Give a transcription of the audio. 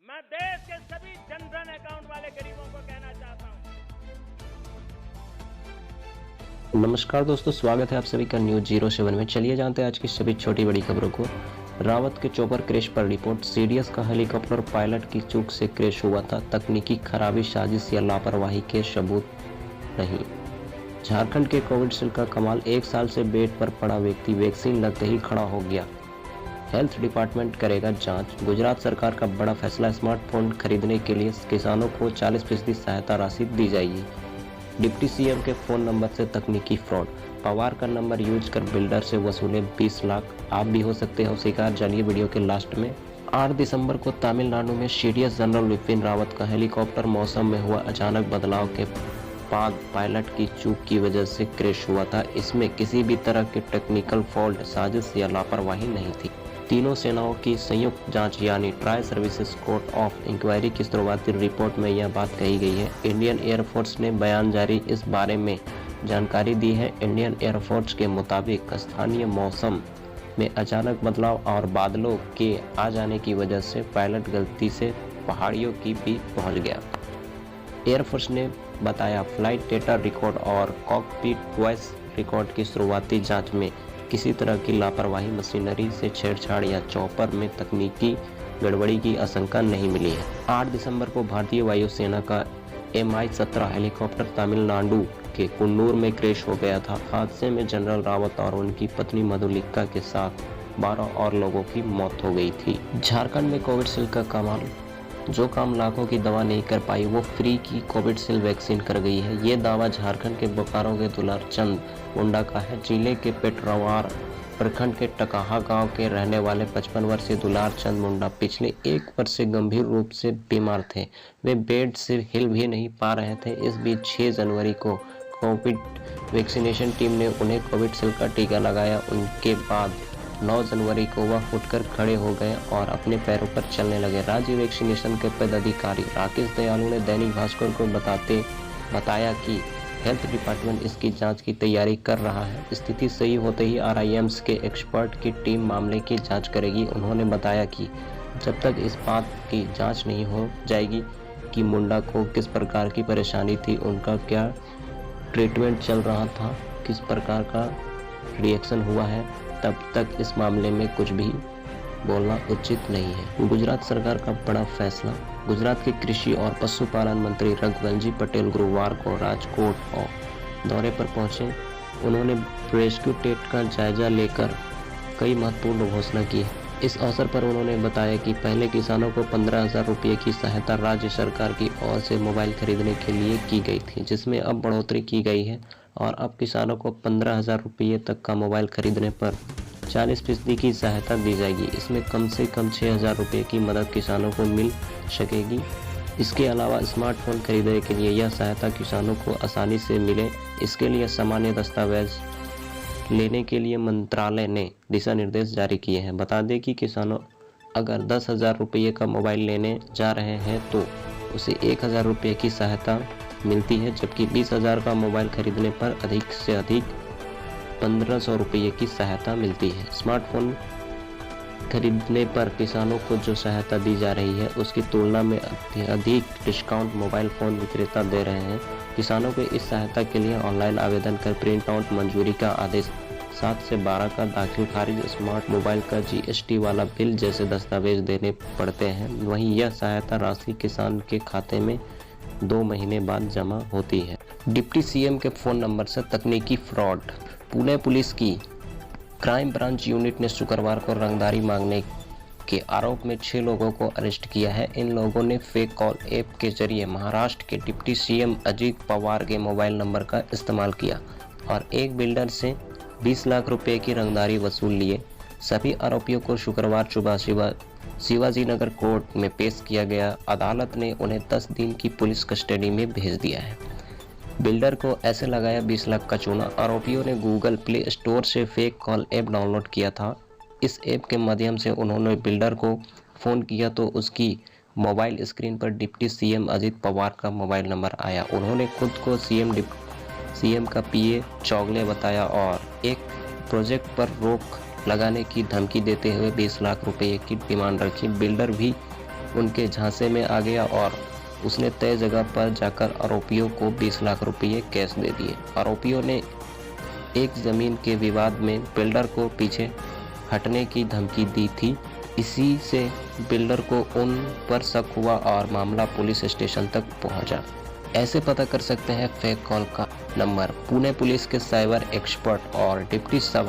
मैं देश के सभी जनधन अकाउंट वाले गरीबों को कहना चाहता हूं। नमस्कार दोस्तों, स्वागत है आप सभी का न्यूज 07 में। चलिए जानते हैं आज की सभी छोटी बड़ी खबरों को। रावत के चोपर क्रैश पर रिपोर्ट। सीडीएस का हेलीकॉप्टर पायलट की चूक से क्रैश हुआ था। तकनीकी खराबी, साजिश या लापरवाही के सबूत नहीं। झारखंड के कोविशील्ड का कमाल। 1 साल से बेड पर पड़ा व्यक्ति वैक्सीन लगते ही खड़ा हो गया। हेल्थ डिपार्टमेंट करेगा जांच। गुजरात सरकार का बड़ा फैसला। स्मार्टफोन खरीदने के लिए किसानों को 40% सहायता राशि दी जाएगी। डिप्टी सीएम के फोन नंबर से तकनीकी फ्रॉड। पवार का नंबर यूज कर बिल्डर से वसूले 20 लाख। आप भी हो सकते हो शिकार, जानिए वीडियो के लास्ट में। 8 दिसंबर को तमिलनाडु में सीडीएस जनरल विपिन रावत का हेलीकॉप्टर मौसम में हुआ अचानक बदलाव के बाद पायलट की चूक की वजह से क्रैश हुआ था। इसमें किसी भी तरह के टेक्निकल फॉल्ट, साजिश या लापरवाही नहीं थी। तीनों सेनाओं की संयुक्त जांच यानी tri services court of inquiry की शुरुआती रिपोर्ट में यह बात कही गई है। इंडियन एयरफोर्स ने बयान जारी इस बारे में जानकारी दी है। इंडियन एयरफोर्स के मुताबिक स्थानीय मौसम में अचानक बदलाव और बादलों के आ जाने की वजह से पायलट गलती से पहाड़ियों की बीच पहुंच गया। एयरफोर्स ने बताया फ्लाइट डेटा रिकॉर्ड और कॉकपिट वॉइस रिकॉर्ड की शुरुआती जांच में किसी तरह की लापरवाही, मशीनरी से छेड़छाड़ या चॉपर में तकनीकी गड़बड़ी की आशंका नहीं मिली है। 8 दिसंबर को भारतीय वायुसेना का Mi-17 हेलीकॉप्टर तमिलनाडु के कुन्नूर में क्रैश हो गया था। हादसे में जनरल रावत और उनकी पत्नी मधुलिका के साथ 12 और लोगों की मौत हो गई थी। झारखंड में कोविशील्ड का कमाल। जो काम लाखों की दवा नहीं कर पाई, वो फ्री की कोविशील्ड वैक्सीन कर गई है। ये दावा झारखंड के बोकारो के दुलार चंद मुंडा का है। जिले के पेटरवार प्रखंड के टकाहा गांव के रहने वाले 55 वर्षीय दुलार चंद मुंडा पिछले 1 वर्ष से गंभीर रूप से बीमार थे। वे बेड से हिल भी नहीं पा रहे थे। इस बीच 6 जनवरी को कोविड वैक्सीनेशन टीम ने उन्हें कोविशील्ड का टीका लगाया। उनके बाद 9 जनवरी को वह उठकर खड़े हो गए और अपने पैरों पर चलने लगे। राज्य वैक्सीनेशन के पदाधिकारी राकेश दयालु ने दैनिक भास्कर को बताया कि हेल्थ डिपार्टमेंट इसकी जांच की तैयारी कर रहा है। स्थिति सही होते ही RIMS के एक्सपर्ट की टीम मामले की जांच करेगी। उन्होंने बताया कि जब तक इस बात की जांच नहीं हो जाएगी कि मुंडा को किस प्रकार की परेशानी थी, उनका क्या ट्रीटमेंट चल रहा था, किस प्रकार का रिएक्शन हुआ है, तब तक इस मामले में कुछ भी बोलना उचित नहीं है। गुजरात सरकार का बड़ा फैसला। गुजरात के कृषि और पशुपालन मंत्री रघुवंशी पटेल गुरुवार को राजकोट और दौरे पर पहुंचे। उन्होंने रेस्क्यू टेट का जायजा लेकर कई महत्वपूर्ण घोषणा की है। इस अवसर पर उन्होंने बताया कि पहले किसानों को 15,000 रुपये की सहायता राज्य सरकार की ओर से मोबाइल खरीदने के लिए की गई थी, जिसमें अब बढ़ोतरी की गई है और अब किसानों को 15,000 रुपये तक का मोबाइल खरीदने पर 40% की सहायता दी जाएगी। इसमें कम से कम 6,000 रुपये की मदद किसानों को मिल सकेगी। इसके अलावा स्मार्टफोन खरीदने के लिए यह सहायता किसानों को आसानी से मिले, इसके लिए सामान्य दस्तावेज लेने के लिए मंत्रालय ने दिशा निर्देश जारी किए हैं। बता दें कि किसानों अगर 10,000 रुपये का मोबाइल लेने जा रहे हैं तो उसे 1,000 रुपये की सहायता मिलती है, जबकि 20,000 का मोबाइल खरीदने पर अधिक से अधिक 1,500 रुपये की सहायता मिलती है। स्मार्टफोन खरीदने पर किसानों को जो सहायता दी जा रही है उसकी तुलना में अधिक डिस्काउंट मोबाइल फ़ोन विक्रेता दे रहे हैं। किसानों को इस सहायता के लिए ऑनलाइन आवेदन कर प्रिंट आउट, मंजूरी का आदेश, 7 से 12 का दाखिल खारिज, स्मार्ट मोबाइल का GST वाला बिल जैसे दस्तावेज देने पड़ते हैं। वहीं यह सहायता राशि किसान के खाते में 2 महीने बाद जमा होती है। डिप्टी सीएम के फ़ोन नंबर से तकनीकी फ्रॉड। पुणे पुलिस की क्राइम ब्रांच यूनिट ने शुक्रवार को रंगदारी मांगने के आरोप में 6 लोगों को अरेस्ट किया है। इन लोगों ने फेक कॉल ऐप के जरिए महाराष्ट्र के डिप्टी सीएम अजित पवार के मोबाइल नंबर का इस्तेमाल किया और एक बिल्डर से 20 लाख रुपए की रंगदारी वसूल लिए। सभी आरोपियों को शुक्रवार सुबह शिवाजी नगर कोर्ट में पेश किया गया। अदालत ने उन्हें 10 दिन की पुलिस कस्टडी में भेज दिया है। बिल्डर को ऐसे लगाया 20 लाख का चूना। आरोपियों ने गूगल प्ले स्टोर से फेक कॉल ऐप डाउनलोड किया था। इस ऐप के माध्यम से उन्होंने बिल्डर को फ़ोन किया तो उसकी मोबाइल स्क्रीन पर डिप्टी सीएम अजित पवार का मोबाइल नंबर आया। उन्होंने खुद को सीएम का PA चौगले बताया और एक प्रोजेक्ट पर रोक लगाने की धमकी देते हुए 20 लाख रुपए की डिमांड रखी। बिल्डर भी उनके झांसे में आ गया और उसने तय जगह पर जाकर आरोपियों को 20 लाख रुपये कैश दे दिए। आरोपियों ने एक जमीन के विवाद में बिल्डर को पीछे हटने की धमकी दी थी। इसी से बिल्डर को उन पर शक हुआ और मामला पुलिस स्टेशन तक पहुंचा। ऐसे पता कर सकते हैं फेक कॉल का नंबर। पुणे पुलिस के साइबर एक्सपर्ट और डिप्टी सब